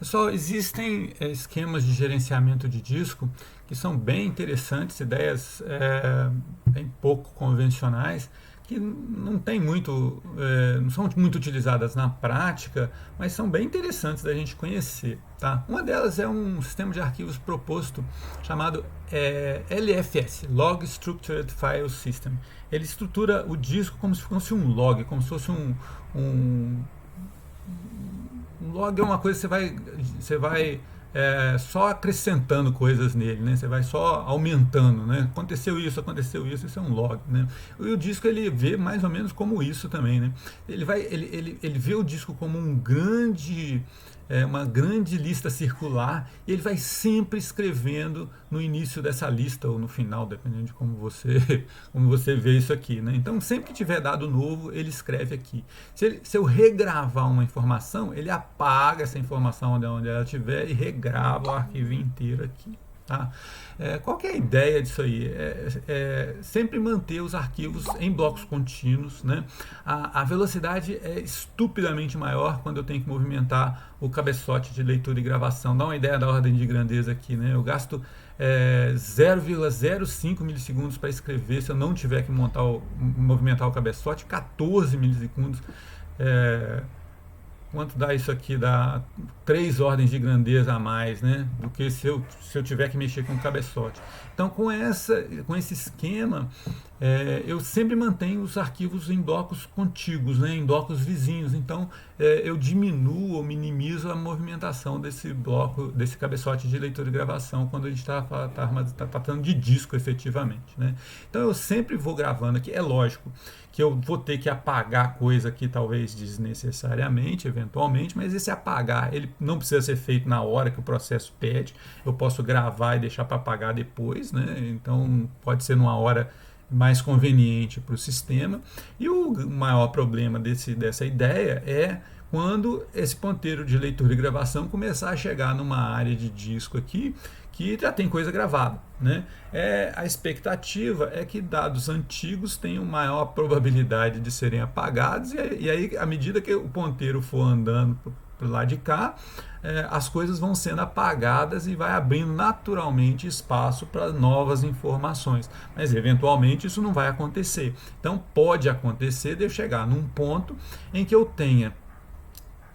Pessoal, existem esquemas de gerenciamento de disco que são bem interessantes, ideias bem pouco convencionais, que não tem muito, não são muito utilizadas na prática, mas são bem interessantes da gente conhecer. Tá? Uma delas é um sistema de arquivos proposto chamado LFS, Log Structured File System. Ele estrutura o disco como se fosse um log, como se fosse um um log é uma coisa que você vai só acrescentando coisas nele, né? Você vai só aumentando, né? Aconteceu isso é um log, né? E o disco ele vê mais ou menos como isso também, né? Ele vê o disco como uma grande lista circular e ele vai sempre escrevendo no início dessa lista ou no final, dependendo de como você vê isso aqui, né? Então, sempre que tiver dado novo, ele escreve aqui. Se eu regravar uma informação, ele apaga essa informação onde ela estiver e regrava o arquivo inteiro aqui. Tá? Qual que é a ideia disso aí? Sempre manter os arquivos em blocos contínuos, né? A velocidade é estupidamente maior quando eu tenho que movimentar o cabeçote de leitura e gravação. Dá uma ideia da ordem de grandeza aqui, né? Eu gasto 0,05 milissegundos para escrever se eu não tiver que movimentar o cabeçote, 14 milissegundos. Quanto dá isso aqui? Dá 3 ordens de grandeza a mais, né? Do que se eu tiver que mexer com o cabeçote. Então, com esse esquema, eu sempre mantenho os arquivos em blocos contíguos, né? Em blocos vizinhos. Então, eu diminuo ou minimizo a movimentação desse bloco, desse cabeçote de leitura e gravação, quando a gente está tratando de disco efetivamente, né? Então, eu sempre vou gravando aqui. É lógico que eu vou ter que apagar coisa aqui, talvez desnecessariamente, eventualmente, mas esse apagar, ele não precisa ser feito na hora que o processo pede. Eu posso gravar e deixar para apagar depois, né? Então, pode ser numa hora mais conveniente para o sistema. E o maior problema dessa ideia é quando esse ponteiro de leitura e gravação começar a chegar numa área de disco aqui que já tem coisa gravada, né? A expectativa é que dados antigos tenham maior probabilidade de serem apagados e aí, à medida que o ponteiro for andando para o lado de cá, as coisas vão sendo apagadas e vai abrindo naturalmente espaço para novas informações. Mas eventualmente isso não vai acontecer. Então pode acontecer de eu chegar num ponto em que eu tenha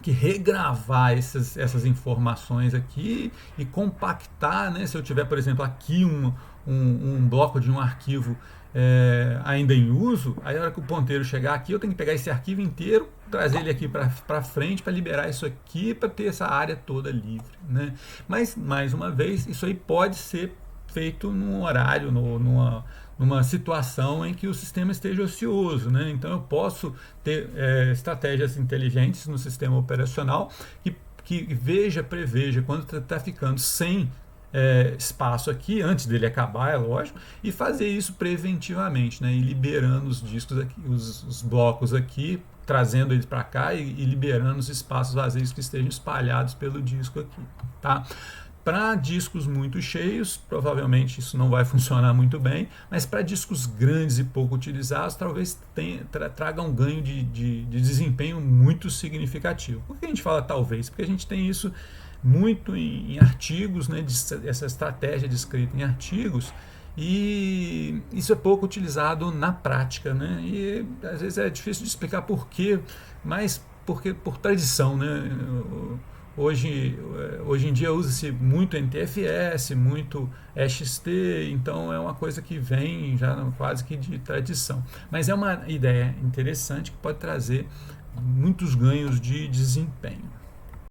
que regravar essas informações aqui e compactar, né? Se eu tiver, por exemplo, aqui um bloco de um arquivo ainda em uso, aí a hora que o ponteiro chegar aqui, eu tenho que pegar esse arquivo inteiro, trazer ele aqui para frente para liberar isso aqui, para ter essa área toda livre, né? Mas, mais uma vez, isso aí pode ser feito num horário, numa situação em que o sistema esteja ocioso, né? Então eu posso ter estratégias inteligentes no sistema operacional que preveja quando está ficando sem espaço aqui, antes dele acabar, é lógico, e fazer isso preventivamente, né? E liberando os discos aqui, os blocos aqui, trazendo eles para cá e liberando os espaços vazios que estejam espalhados pelo disco aqui, tá? Para discos muito cheios, provavelmente isso não vai funcionar muito bem, mas para discos grandes e pouco utilizados, talvez traga um ganho de desempenho muito significativo. Por que a gente fala talvez? Porque a gente tem isso muito em artigos, né, essa estratégia descrita em artigos, e isso é pouco utilizado na prática, né? E às vezes é difícil de explicar por quê, mas por tradição, né? Hoje em dia usa-se muito NTFS, muito EXT, então é uma coisa que vem já quase que de tradição. Mas é uma ideia interessante que pode trazer muitos ganhos de desempenho.